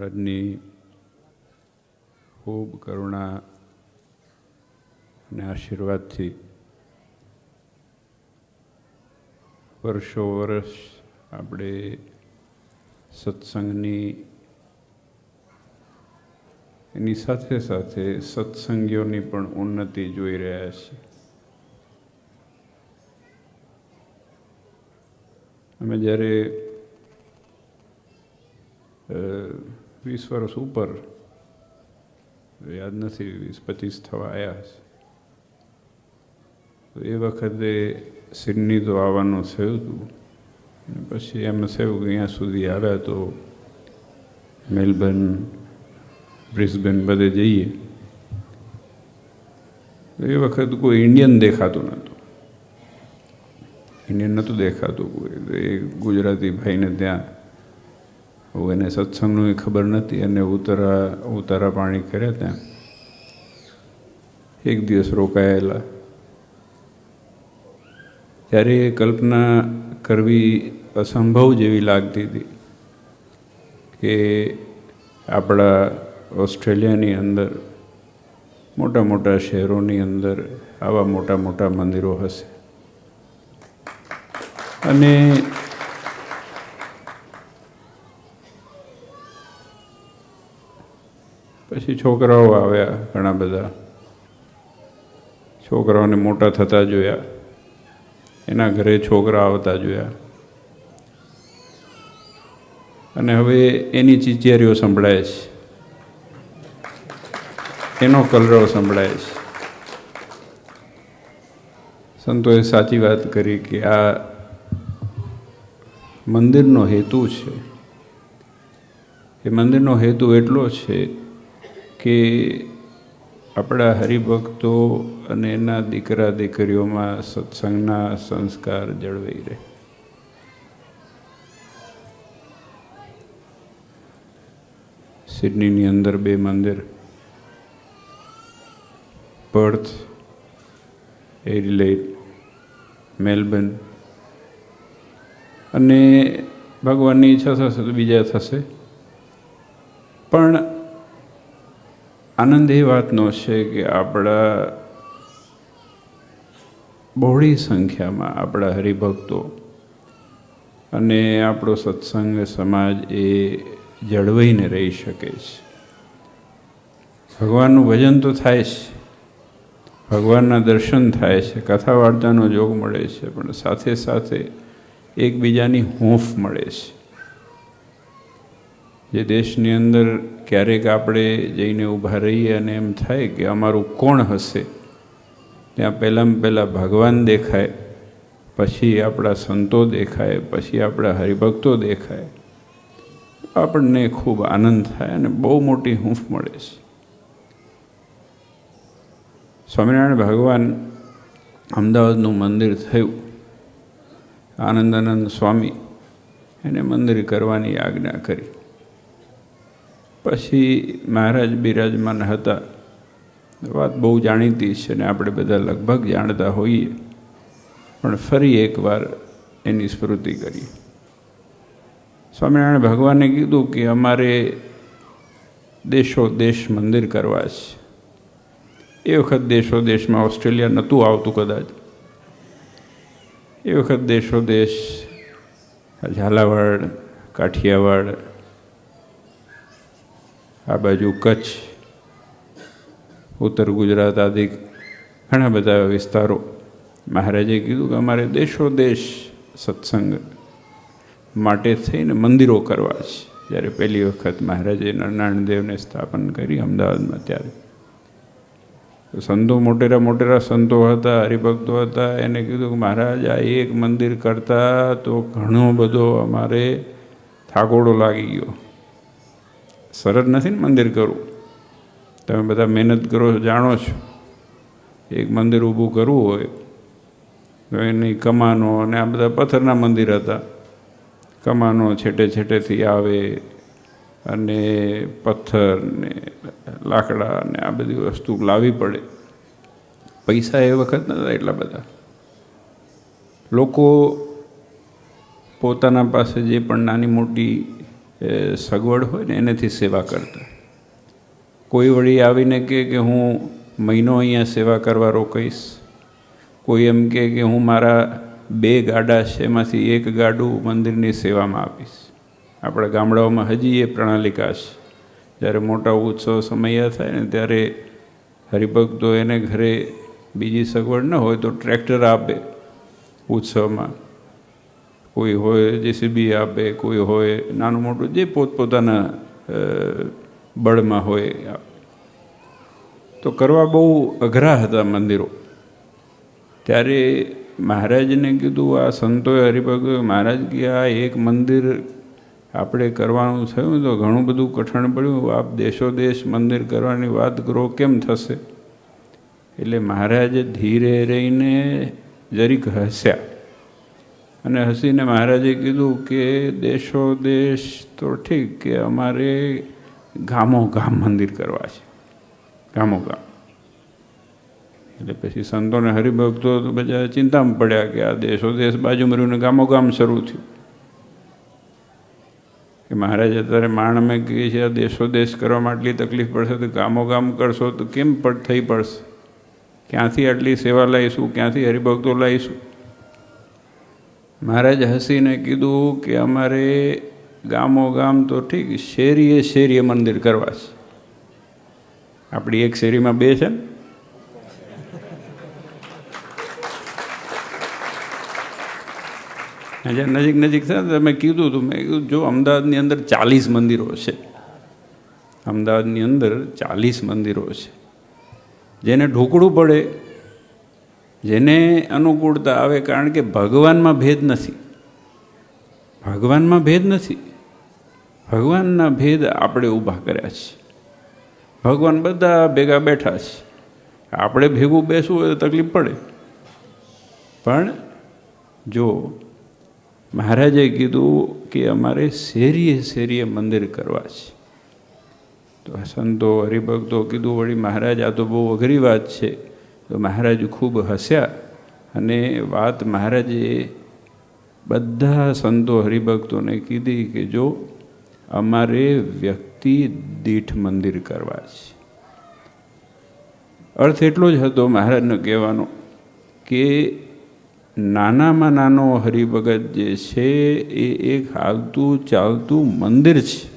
મહારાજની ખૂબ કરુણા અને આશીર્વાદથી વર્ષો વર્ષ આપણે સત્સંગની એની સાથે સાથે સત્સંગીઓની પણ ઉન્નતિ જોઈ રહ્યા છીએ. અમે જ્યારે 20 વર્ષ ઉપર, યાદ નથી, 20-25 થવા આવ્યા છે, તો એ વખતે સિડની તો આવવાનું થયું હતું. પછી એમ થયું કે અહીંયા સુધી આવ્યા તો મેલબર્ન, બ્રિસ્બેન બધે જઈએ. તો એ વખત કોઈ ઇન્ડિયન દેખાતું નહોતું. ઇન્ડિયન નહોતું દેખાતું કોઈ. એ ગુજરાતી ભાઈને ત્યાં એને સત્સંગનું ખબર નથી અને ઉતારા પાણી કર્યા. ત્યાં એક દિવસ રોકાયેલા. ત્યારે એ કલ્પના કરવી અસંભવ જેવી લાગતી હતી કે આપણા ઓસ્ટ્રેલિયાની અંદર મોટા મોટા શહેરોની અંદર આવા મોટા મોટા મંદિરો હશે. અને પછી છોકરાઓ આવ્યા, ઘણા બધા છોકરાઓને મોટા થતા જોયા, એના ઘરે છોકરા આવતા જોયા, અને હવે એની ચીચિયારીઓ સંભળાય છે, એનો કલરવ સંભળાય છે. સંતોએ સાચી વાત કરી કે આ મંદિરનો હેતુ છે. એ મંદિરનો હેતુ એટલો છે કે આપણા હરિભક્તો અને એના દીકરા દીકરીઓમાં સત્સંગના સંસ્કાર જળવાઈ રહે. સિડનીની અંદર 2 મંદિર, પર્થ, એડિલેડ, મેલબર્ન, અને ભગવાનની ઈચ્છા થશે તો બીજા થશે. પણ આનંદ એ વાતનો છે કે આપણા બહોળી સંખ્યામાં આપણા હરિભક્તો અને આપણો સત્સંગ સમાજ એ જળવાઈને રહી શકે છે. ભગવાનનું ભજન તો થાય છે, ભગવાનના દર્શન થાય છે, કથા વાર્તાનો જોગ મળે છે, પણ સાથે સાથે એકબીજાની હૂંફ મળે છે. જે દેશની અંદર ક્યારેક આપણે જઈને ઊભા રહીએ અને એમ થાય કે અમારું કોણ હશે, ત્યાં પહેલાં ભગવાન દેખાય, પછી આપણા સંતો દેખાય, પછી આપણા હરિભક્તો દેખાય, આપણને ખૂબ આનંદ થાય અને બહુ મોટી હૂંફ મળે છે. સ્વામિનારાયણ ભગવાન અમદાવાદનું મંદિર થયું, આનંદાનંદ સ્વામી એને મંદિર કરવાની આજ્ઞા કરી. પછી મહારાજ બિરાજમાન હતા. વાત બહુ જાણીતી છે ને આપણે બધા લગભગ જાણતા હોઈએ, પણ ફરી એકવાર એની સ્મૃતિ કરી. સ્વામિનારાયણ ભગવાને કીધું કે અમારે દેશો દેશ મંદિર કરવા છે. એ વખત દેશો દેશમાં ઓસ્ટ્રેલિયા નહોતું આવતું કદાચ. એ વખત દેશો દેશ ઝાલાવાડ, કાઠિયાવાડ, આ બાજુ કચ્છ, ઉત્તર ગુજરાત આદિ ઘણા બધા વિસ્તારો મહારાજે કીધું કે અમારે દેશો દેશ સત્સંગ માટે થઈને મંદિરો કરવા છે. જ્યારે પહેલી વખત મહારાજે નરનારાયણ સ્થાપન કરી અમદાવાદમાં, ત્યારે સંતો મોટેરા સંતો હતા, હરિભક્તો હતા. એને કીધું કે મહારાજ આ એક મંદિર કરતા તો ઘણો બધો અમારે થાકોડો લાગી ગયો. સરળ નથી ને મંદિર કરવું. તમે બધા મહેનત કરો છો, જાણો છો. એક મંદિર ઊભું કરવું હોય તો એની કમાનો, અને આ બધા પથ્થરના મંદિર હતા. કમાનો છેટે છેટેથી આવે અને પથ્થર ને લાકડા ને આ બધી વસ્તુ લાવવી પડે. પૈસા એ વખત નહોતા એટલા બધા. લોકો પોતાના પાસે જે પણ નાની મોટી સગવડ હોય ને એનેથી સેવા કરતા. કોઈ વળી આવીને કહે કે હું મહિનો અહીંયા સેવા કરવા રોકાઈશ, કોઈ એમ કહે કે હું મારા 2 ગાડા છે એમાંથી 1 ગાડું મંદિરની સેવામાં આપીશ. આપણા ગામડાઓમાં હજી એ પ્રણાલિકા છે. જ્યારે મોટા ઉત્સવ સમય થાય ને ત્યારે હરિભક્તો એને ઘરે બીજી સગવડ ન હોય તો ટ્રેક્ટર આપે ઉત્સવમાં, કોઈ હોય જેસીબી આપે, કોઈ હોય નાનું મોટું જે પોતપોતાના બળમાં હોય. તો કરવા બહુ અઘરા હતા મંદિરો. ત્યારે મહારાજને કીધું, આ સંતોએ હરિભક્તો મહારાજ કે આ એક મંદિર આપણે કરવાનું થયું તો ઘણું બધું કઠણ પડ્યું, આપ દેશો દેશ મંદિર કરવાની વાત કરો, કેમ થશે? એટલે મહારાજે ધીરે રહીને જરીક હસ્યા અને હસીને મહારાજે કીધું કે દેશો દેશ તો ઠીક, કે અમારે ગામો ગામ મંદિર કરવા છે, ગામો ગામ. એટલે પછી સંતોને હરિભક્તો તો બધા ચિંતામાં પડ્યા કે આ દેશો દેશ બાજુમાં રહ્યું ને ગામો ગામ શરૂ થયું. કે મહારાજ અત્યારે માણ અમે કહીએ છીએ આ દેશો દેશ કરવામાં આટલી તકલીફ પડશે તો ગામો ગામ કરશો તો કેમ થઈ પડશે? ક્યાંથી આટલી સેવા લાવીશું, ક્યાંથી હરિભક્તો લાવીશું? મહારાજ હસીને કીધું કે અમારે ગામો ગામ તો ઠીક, શેરીએ શેરીએ મંદિર કરવા છે. આપણી એક શેરીમાં 2 છે ને, જ્યાં નજીક નજીક છે ને. મેં કીધું હતું, મેં કીધું જો અમદાવાદની અંદર 40 મંદિરો છે, અમદાવાદની અંદર 40 મંદિરો છે. જેને ઢોકળું પડે, જેને અનુકૂળતા આવે, કારણ કે ભગવાનમાં ભેદ નથી, ભગવાનમાં ભેદ નથી. ભગવાનના ભેદ આપણે ઊભા કર્યા છે. ભગવાન બધા ભેગા બેઠા છે, આપણે ભેગું બેસવું હોય તો તકલીફ પડે. પણ જો મહારાજે કીધું કે અમારે શેરીએ શેરીએ મંદિર કરવા છે, તો સંતો હરિભક્તો કીધું વળી મહારાજ આ તો બહુ અઘરી વાત છે. તો મહારાજ ખૂબ હસ્યા અને વાત મહારાજે બધા સંતો હરિભક્તોને કીધી કે જો અમારે વ્યક્તિ દીઠ મંદિર કરવા છે. અર્થ એટલો જ હતો મહારાજનો કહેવાનો કે નાનામાં નાનો હરિભગત જે છે એ એક હાલતું ચાલતું મંદિર છે,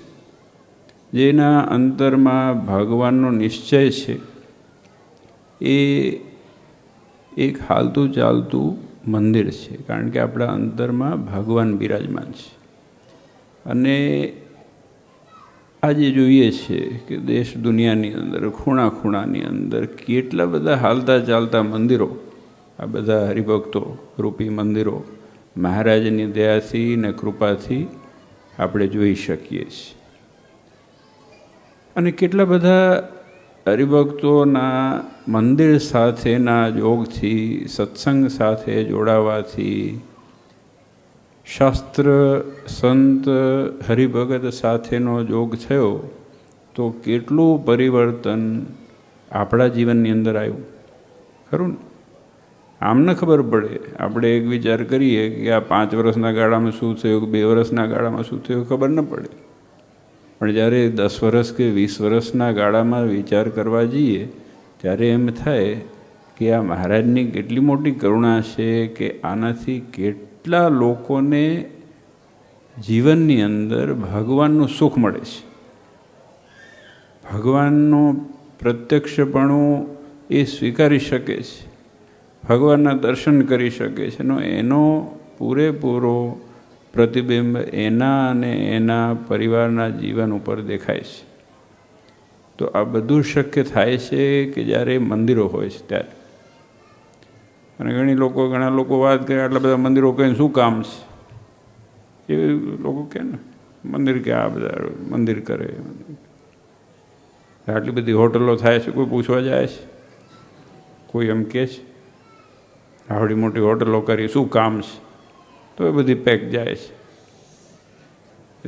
જેના અંતરમાં ભગવાનનો નિશ્ચય છે. એ એક હાલતું ચાલતું મંદિર છે, કારણ કે આપણા અંતરમાં ભગવાન બિરાજમાન છે. અને આજે જોઈએ છે કે દેશ દુનિયાની અંદર ખૂણા ખૂણાની અંદર કેટલા બધા હાલતા ચાલતા મંદિરો, આ બધા હરિભક્તો રૂપી મંદિરો મહારાજની દયાથી ને કૃપાથી આપણે જોઈ શકીએ છીએ. અને કેટલા બધા હરિભક્તોના મંદિર સાથેના યોગથી, સત્સંગ સાથે જોડાવાથી, શાસ્ત્ર સંત હરિભગત સાથેનો યોગ થયો તો કેટલું પરિવર્તન આપણા જીવનની અંદર આવ્યું, ખરું ને? આમ ન ખબર પડે. આપણે એક વિચાર કરીએ કે આ 5 વર્ષના ગાળામાં શું થયું, 2 વર્ષના ગાળામાં શું થયું, ખબર ન પડે. પણ જ્યારે 10 વર્ષ કે 20 વર્ષના ગાળામાં વિચાર કરવા જઈએ ત્યારે એમ થાય કે આ મહારાજની કેટલી મોટી કરુણા છે કે આનાથી કેટલા લોકોને જીવનની અંદર ભગવાનનું સુખ મળે છે, ભગવાનનું પ્રત્યક્ષપણું એ સ્વીકારી શકે છે, ભગવાનના દર્શન કરી શકે છે. એનો પૂરેપૂરો પ્રતિબિંબ એના અને એના પરિવારના જીવન ઉપર દેખાય છે. તો આ બધું શક્ય થાય છે કે જ્યારે મંદિરો હોય છે ત્યારે. અને ઘણા લોકો વાત કરે આટલા બધા મંદિરો કહીને શું કામ છે, એ લોકો કહે ને મંદિર કે આ બધા મંદિર કરે, આટલી બધી હોટલો થાય છે, કોઈ પૂછવા જાય છે? કોઈ એમ કહે છે આવડી મોટી હોટલો કરી શું કામ છે? તો એ બધી પેક જાય છે.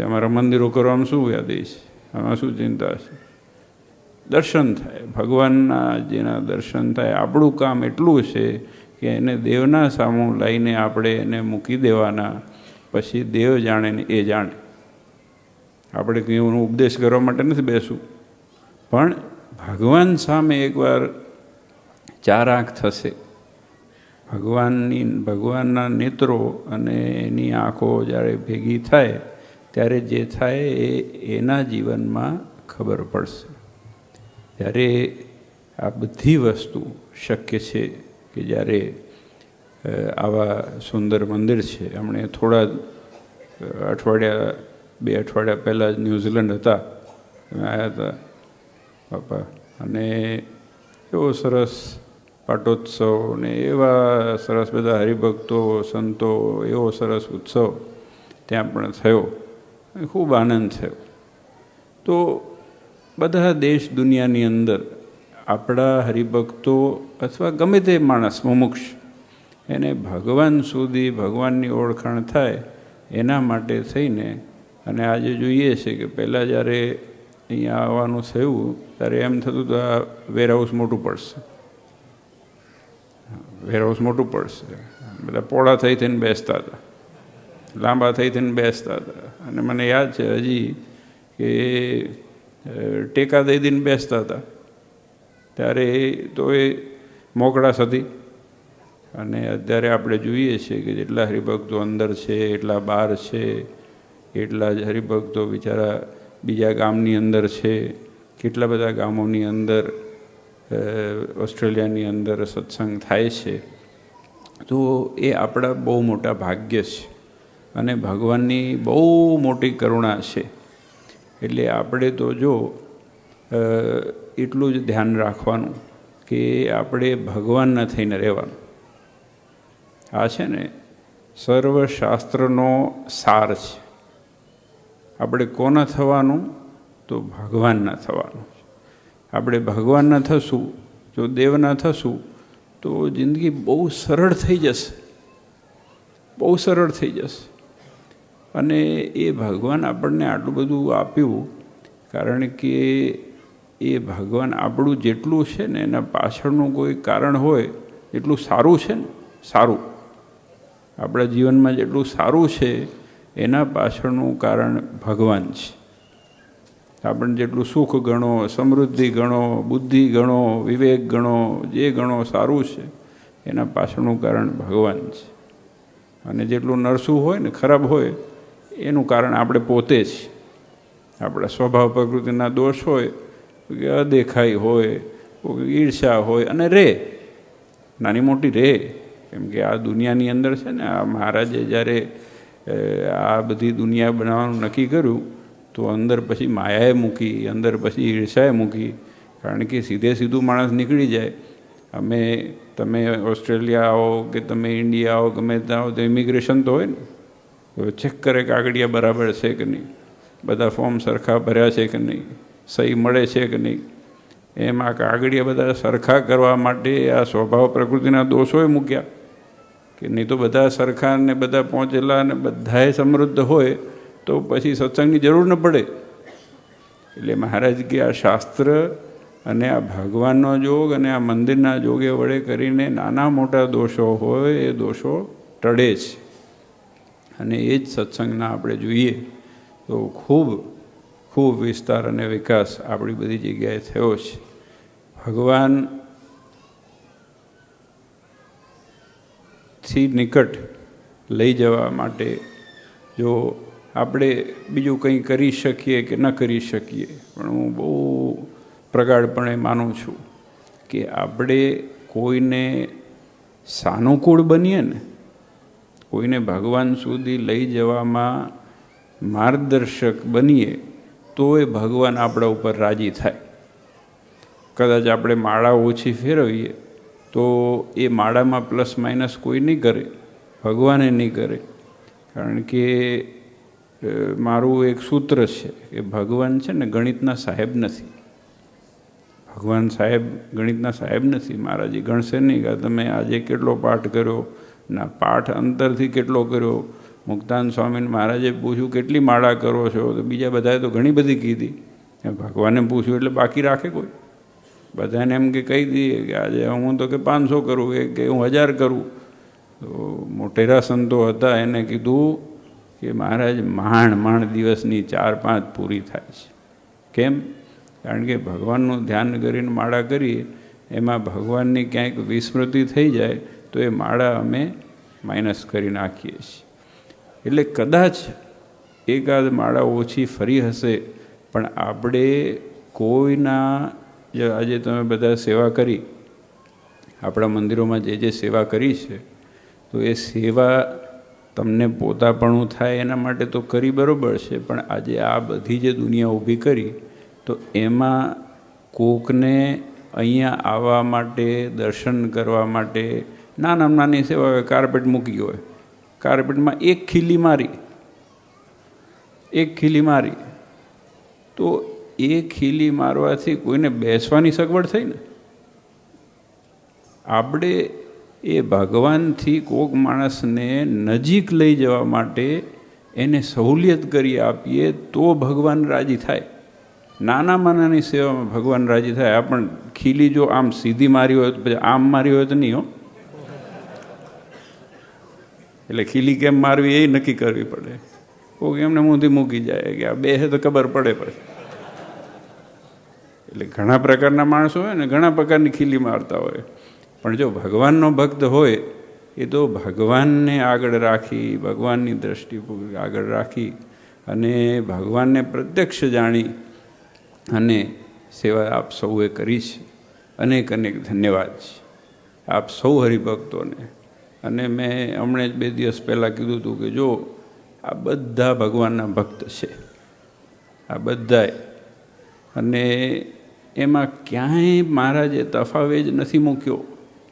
અમારા મંદિરો કરવામાં શું યાદી છે, આમાં શું ચિંતા છે? દર્શન થાય, ભગવાનના જેના દર્શન થાય. આપણું કામ એટલું છે કે એને દેવના સામું લઈને આપણે એને મૂકી દેવાના, પછી દેવ જાણે ને એ જાણે. આપણે કંઈ એનો ઉપદેશ કરવા માટે નથી બેસવું, પણ ભગવાન સામે એકવાર ચાર આંખ થશે, ભગવાનના નેત્રો અને એની આંખો જ્યારે ભેગી થાય ત્યારે જે થાય એ એના જીવનમાં ખબર પડશે. ત્યારે આ બધી વસ્તુ શક્ય છે કે જ્યારે આવા સુંદર મંદિર છે. હમણે થોડા અઠવાડિયા 2 અઠવાડિયા પહેલાં જ ન્યૂઝીલેન્ડ હતા, આવ્યા હતા બાપા, અને એવો સરસ પાટોત્સવ ને એવા સરસ બધા હરિભક્તો સંતો, એવો સરસ ઉત્સવ ત્યાં પણ થયો, ખૂબ આનંદ થયો. તો બધા દેશ દુનિયાની અંદર આપણા હરિભક્તો અથવા ગમે તે માણસ મુમુક્ષ એને ભગવાન સુધી ભગવાનની ઓળખાણ થાય એના માટે થઈને, અને આજે જોઈએ છે કે પહેલાં જ્યારે અહીંયા આવવાનું થયું ત્યારે એમ થતું હતું આ વેરહાઉસ મોટું પડશે, વેરહાઉસ મોટું પડશે, બધા પોળા થઈ થઈને બેસતા હતા, લાંબા થઈ થઈને બેસતા હતા. અને મને યાદ છે હજી કે ટેકા દઈ દઈને બેસતા હતા, ત્યારે તો એ મોકળાશ હતી. અને અત્યારે આપણે જોઈએ છીએ કે જેટલા હરિભક્તો અંદર છે, એટલા બહાર છે, એટલા જ હરિભક્તો બિચારા બીજા ગામની અંદર છે, કેટલા બધા ગામોની અંદર ઓસ્ટ્રેલિયાની અંદર સત્સંગ થાય છે. તો એ આપણા બહુ મોટા ભાગ્ય છે અને ભગવાનની બહુ મોટી કરુણા છે. એટલે આપણે તો જો એટલું જ ધ્યાન રાખવાનું કે આપણે ભગવાનના થઈને રહેવાનું. આ છે ને સર્વશાસ્ત્રનો સાર છે. આપણે કોના થવાનું? તો ભગવાનના થવાનું. આપણે ભગવાનના થશું, જો દેવના થશું તો જિંદગી બહુ સરળ થઈ જશે, બહુ સરળ થઈ જશે. અને એ ભગવાન આપણને આટલું બધું આપ્યું કારણ કે એ ભગવાન આપણું જેટલું છે ને એના પાછળનું કોઈ કારણ હોય, એટલું સારું છે ને, સારું આપણા જીવનમાં જેટલું સારું છે એના પાછળનું કારણ ભગવાન છે. આપણને જેટલું સુખ ગણો, સમૃદ્ધિ ગણો, બુદ્ધિ ગણો, વિવેક ગણો, જે ગણો સારું છે એના પાછળનું કારણ ભગવાન છે. અને જેટલું નરસું હોય ને, ખરાબ હોય, એનું કારણ આપણે પોતે જ. આપણા સ્વભાવ પ્રકૃતિના દોષ હોય, કે અદેખાઈ હોય, ઈર્ષા હોય, અને રે નાની મોટી રે. કેમ કે આ દુનિયાની અંદર છે ને, આ મહારાજે જ્યારે આ બધી દુનિયા બનાવવાનું નક્કી કર્યું તો અંદર પછી માયાએ મૂકી, અંદર પછી ઈર્ષાએ મૂકી. કારણ કે સીધું માણસ નીકળી જાય. તમે ઓસ્ટ્રેલિયા આવો કે તમે ઇન્ડિયા આવો, ગમે ત્યાં આવો તો ઇમિગ્રેશન તો હોય ને, તો ચેક કરે કાગળિયા બરાબર છે કે નહીં, બધા ફોર્મ સરખા ભર્યા છે કે નહીં, સહી મળે છે કે નહીં. એમ આ કાગળિયા બધા સરખા કરવા માટે આ સ્વભાવ પ્રકૃતિના દોષોય મૂક્યા કે નહીં. તો બધા સરખા ને બધા પહોંચેલા ને બધાએ સમૃદ્ધ હોય તો પછી સત્સંગની જરૂર ન પડે. એટલે મહારાજ કે આ શાસ્ત્ર અને આ ભગવાનનો જોગ અને આ મંદિરના જોગે વડે કરીને નાના મોટા દોષો હોય એ દોષો ટળે છે. અને એ જ સત્સંગના આપણે જોઈએ તો ખૂબ ખૂબ વિસ્તાર અને વિકાસ આપણી બધી જગ્યાએ થયો છે. ભગવાનથી નિકટ લઈ જવા માટે જો આપણે બીજું કંઈ કરી શકીએ કે ન કરી શકીએ, પણ હું બહુ પ્રગાઢપણે માનું છું કે આપણે કોઈને સાનુકૂળ બનીએ ને, કોઈને ભગવાન સુધી લઈ જવામાં માર્ગદર્શક બનીએ તો એ ભગવાન આપણા ઉપર રાજી થાય. કદાચ આપણે માળા ઓછી ફેરવીએ તો એ માળામાં પ્લસ માઇનસ કોઈ નહીં કરે, ભગવાને નહીં કરે. કારણ કે મારું એક સૂત્ર છે કે ભગવાન છે ને ગણિતના સાહેબ નથી. ભગવાન ગણિતના સાહેબ નથી. મહારાજે ગણશે નહીં કે તમે આજે કેટલો પાઠ કર્યો, ના પાઠ અંતરથી કેટલો કર્યો. મુક્તાનંદ સ્વામીને મહારાજે પૂછ્યું કેટલી માળા કરો છો, તો બીજા બધાએ તો ઘણી બધી કીધી. ભગવાને પૂછ્યું એટલે બાકી રાખે કોઈ? બધાને એમ કે કહી દઈએ કે આજે હું તો કે 500 કરું, કે હું 1000 કરું. તો મોટેરા સંતો હતા, એને કીધું કે મહારાજ માંડ દિવસની 4-5 પૂરી થાય છે. કેમ? કારણ કે ભગવાનનું ધ્યાન કરીને માળા કરીએ એમાં ભગવાનની ક્યાંક વિસ્મૃતિ થઈ જાય તો એ માળા અમે માઇનસ કરી નાખીએ છીએ. એટલે કદાચ એકાદ માળા ઓછી ફરી હશે, પણ આપણે કોઈના આજે તમે બધા સેવા કરી, આપણા મંદિરોમાં જે સેવા કરી છે, તો એ સેવા તમને પોતાપણું થાય એના માટે તો કરી બરાબર છે, પણ આજે આ બધી જે દુનિયા ઊભી કરી તો એમાં કોકને અહીંયા આવવા માટે, દર્શન કરવા માટે નાની સેવા હોય. કાર્પેટ મૂકી હોય, કાર્પેટમાં એક ખીલી મારી તો એ ખીલી મારવાથી કોઈને બેસવાની સગવડ થઈ ને. આપણે એ ભગવાનથી કોક માણસને નજીક લઈ જવા માટે એને સહુલિયત કરી આપીએ તો ભગવાન રાજી થાય. નાનામાં નાની સેવામાં ભગવાન રાજી થાય. આ પણ ખીલી જો આમ સીધી મારી હોય તો પછી આમ મારી હોય તો નહીં હો. એટલે ખીલી કેમ મારવી એ નક્કી કરવી પડે. કોઈક એમને મોંથી મૂકી જાય કે આ બે તો ખબર પડે પછી. એટલે ઘણા પ્રકારના માણસો હોય ને, ઘણા પ્રકારની ખીલી મારતા હોય. પણ જો ભગવાનનો ભક્ત હોય એ તો ભગવાનને આગળ રાખી, ભગવાનની દ્રષ્ટિ આગળ રાખી અને ભગવાનને પ્રત્યક્ષ જાણી અને સેવા આપ સૌએ કરી છે. અનેક ધન્યવાદ છે આપ સૌ હરિભક્તોને. અને મેં હમણાં જ 2 દિવસ પહેલાં કીધું હતું કે જો આ બધા ભગવાનના ભક્ત છે, આ બધાએ, અને એમાં ક્યાંય મહારાજે તફાવેજ નથી મૂક્યો.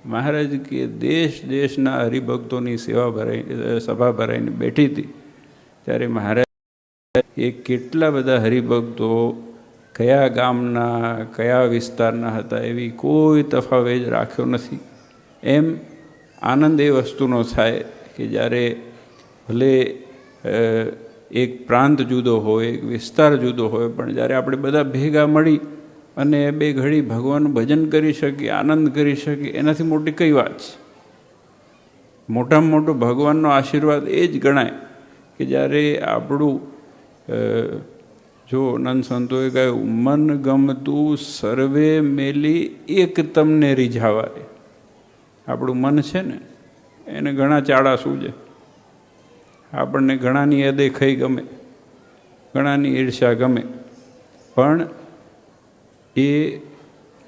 મહારાજ કે દેશના હરિભક્તોની સભા ભરાઈને બેઠી હતી ત્યારે મહારાજ એ કેટલા બધા હરિભક્તો કયા ગામના, કયા વિસ્તારના હતા એવી કોઈ તફાવેજ રાખ્યો નથી. એમ આનંદ એ વસ્તુનો થાય કે જ્યારે ભલે એક પ્રાંત જુદો હોય, એક વિસ્તાર જુદો હોય, પણ જ્યારે આપણે બધા ભેગા મળી અને 2 ઘડી ભગવાનનું ભજન કરી શકીએ, આનંદ કરી શકીએ, એનાથી મોટી કઈ વાત છે? મોટામાં મોટો ભગવાનનો આશીર્વાદ એ જ ગણાય કે જ્યારે આપણું જો નંદ સંતોએ કહ્યું, મન ગમતું સર્વે મેલી એક તમને રીઝાવાય. આપણું મન છે ને એને ઘણા ચાળા સૂજે. આપણને ઘણાની અદેખાઈ ગમે, ઘણાની ઈર્ષ્યા ગમે, પણ એ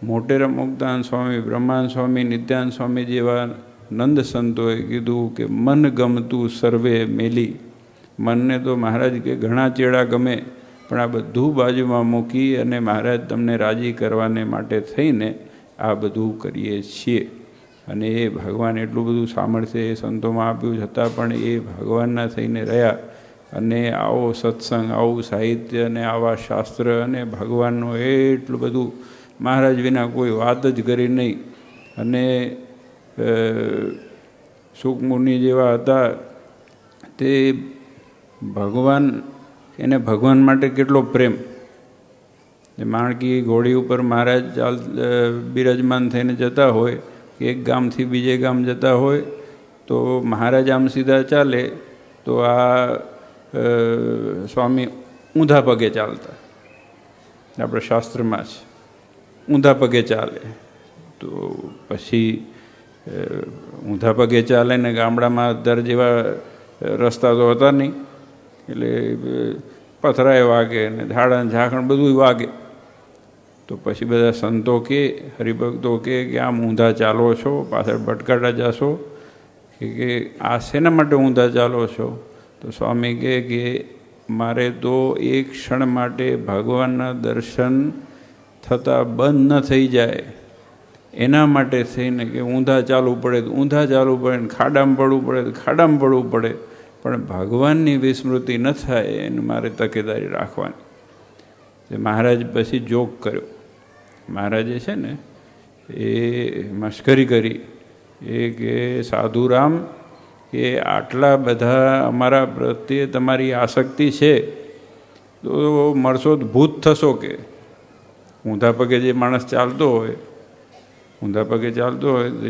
મોટેરા મુક્તાનંદ સ્વામી, બ્રહ્માનંદ સ્વામી, નિત્યાનંદ સ્વામી જેવા નંદ સંતોએ કીધું કે મન ગમતું સર્વે મેલી. મનને તો મહારાજ કે ઘણા ચેડા ગમે, પણ આ બધું બાજુમાં મૂકી અને મહારાજ તમને રાજી કરવાને માટે થઈને આ બધું કરીએ છીએ. અને એ ભગવાન એટલું બધું સામર્થ્ય એ સંતોમાં આપ્યું છતાં પણ એ ભગવાનના થઈને રહ્યા. અને આવો સત્સંગ, આવું સાહિત્ય અને આવા શાસ્ત્ર અને ભગવાનનું એટલું બધું મહારાજ વિના કોઈ વાત જ કરી નહીં. અને સુખમુનિ જેવા હતા તે ભગવાન, એને ભગવાન માટે કેટલો પ્રેમ. માણકી ઘોડી ઉપર મહારાજ બિરાજમાન થઈને જતા હોય, એક ગામથી બીજે ગામ જતા હોય તો મહારાજ આમ સીધા ચાલે તો આ સ્વામી ઊંધા પગે ચાલતા. આપણે શાસ્ત્રમાં છે ઊંધા પગે ચાલે. તો પછી ઊંધા પગે ચાલે ને ગામડામાં દર જેવા રસ્તા તો હતા નહીં, એટલે પથરાય વાગે ને ઝાડા ઝાકણ બધું વાગે. તો પછી બધા સંતો કે, હરિભક્તો કે આમ ઊંધા ચાલો છો, પાછળ ભટકાતા જશો, કે આ શેના માટે ઊંધા ચાલો છો? તો સ્વામી કે મારે તો એક ક્ષણ માટે ભગવાનના દર્શન થતાં બંધ ન થઈ જાય એના માટે થઈને કે ઊંધા ચાલવું પડે તો ઊંધા ચાલવું પડે, ને ખાડામાં પડવું પડે તો ખાડામાં પડવું પડે, પણ ભગવાનની વિસ્મૃતિ ન થાય એને મારે તકેદારી રાખવાની. મહારાજ પછી જોગ કર્યો. મહારાજે છે ને એ મશ્કરી કરી એ કે સાધુરામ કે આટલા બધા અમારા પ્રત્યે તમારી આસક્તિ છે તો મળશો તો ભૂત થશો. કે ઊંધા પગે જે માણસ ચાલતો હોય, ઊંધા પગે ચાલતો હોય તો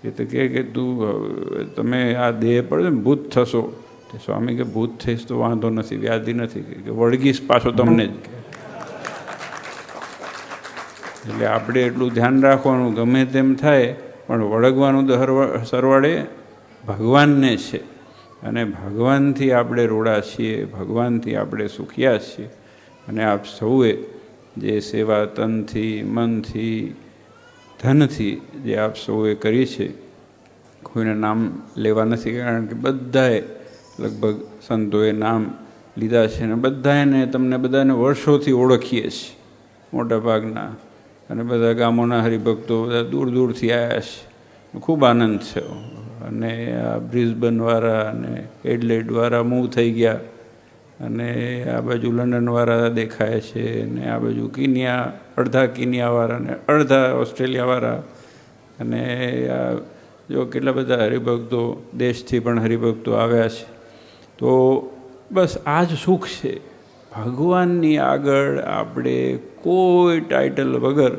એ તો કે તું તમે આ દેહ પડે ને ભૂત થશો. તો તો સ્વામી કે ભૂત થઈશ તો વાંધો નથી, વ્યાધિ નથી, કે વળગીશ પાછો તમને જ. કે એટલે આપણે એટલું ધ્યાન રાખવાનું, ગમે તેમ થાય પણ વળગવાનું તો સરવાળે ભગવાનને છે, અને ભગવાનથી આપણે રોડા છીએ, ભગવાનથી આપણે સુખિયા છીએ. અને આપ સૌએ જે સેવા તનથી, મનથી, ધનથી જે આપ સૌએ કરી છે, કોઈને નામ લેવા નથી, કારણ કે બધાએ લગભગ સંતોએ નામ લીધા છે, અને બધાને તમને બધાને વર્ષોથી ઓળખીએ છીએ મોટા ભાગના, અને બધા ગામોના હરિભક્તો બધા દૂર દૂરથી આવ્યા છે. ખૂબ આનંદ થયો. અને આ બ્રિસ્બનવાળા અને એડલેડવાળા મૂવ થઈ ગયા, અને આ બાજુ લંડનવાળા દેખાય છે, અને આ બાજુ કિનિયા, અડધા કિનિયાવાળા ને અડધા ઓસ્ટ્રેલિયાવાળા, અને આ જો કેટલા બધા હરિભક્તો દેશથી પણ હરિભક્તો આવ્યા છે. તો બસ આ જ સુખ છે. ભગવાનની આગળ આપણે કોઈ ટાઇટલ વગર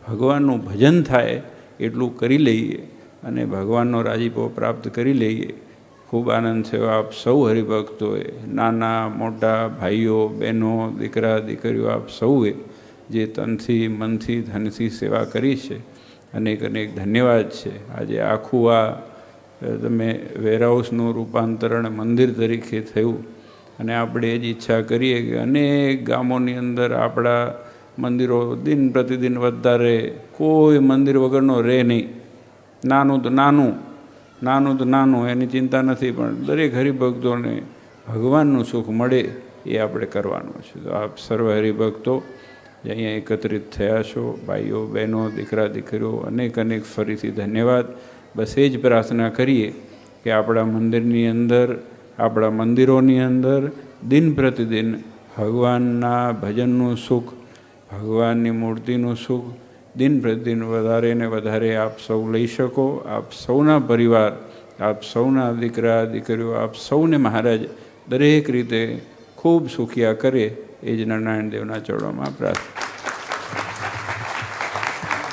ભગવાનનું ભજન થાય એટલું કરી લઈએ અને ભગવાનનો રાજીપો પ્રાપ્ત કરી લઈએ. ખૂબ આનંદ થયો. આપ સૌ હરિભક્તોએ, નાના મોટા ભાઈઓ બહેનો, દીકરા દીકરીઓ, આપ સૌએ જે તનથી મનથી ધનથી સેવા કરી છે, અનેક અનેક ધન્યવાદ છે. આજે આખું આ તમે વેરહાઉસનું રૂપાંતરણ મંદિર તરીકે થયું, અને આપણે એ જ ઈચ્છા કરીએ કે અનેક ગામોની અંદર આપણા મંદિરો દિન પ્રતિદિન વધતા રહે, કોઈ મંદિર વગરનો રહે નહીં. નાનું તો નાનું, નાનું તો નાનું, એની ચિંતા નથી, પણ દરેક હરિભક્તોને ભગવાનનું સુખ મળે એ આપણે કરવાનું છે. તો આપ સર્વ હરિભક્તો જે અહીંયા એકત્રિત થયા છો, ભાઈઓ બહેનો, દીકરા દીકરીઓ, અનેક અનેક ફરીથી ધન્યવાદ. બસ એ જ પ્રાર્થના કરીએ કે આપણા મંદિરની અંદર, આપણા મંદિરોની અંદર દિન પ્રતિદિન ભગવાનના ભજનનું સુખ, ભગવાનની મૂર્તિનું સુખ દિન પ્રતિદિન વધારે ને વધારે આપ સૌ લઈ શકો. આપ સૌના પરિવાર, આપ સૌના દીકરા દીકરીઓ, આપ સૌને મહારાજ દરેક રીતે ખૂબ સુખિયા કરે, એ જ નારાયણ દેવના ચરણોમાં પ્રાર્થના.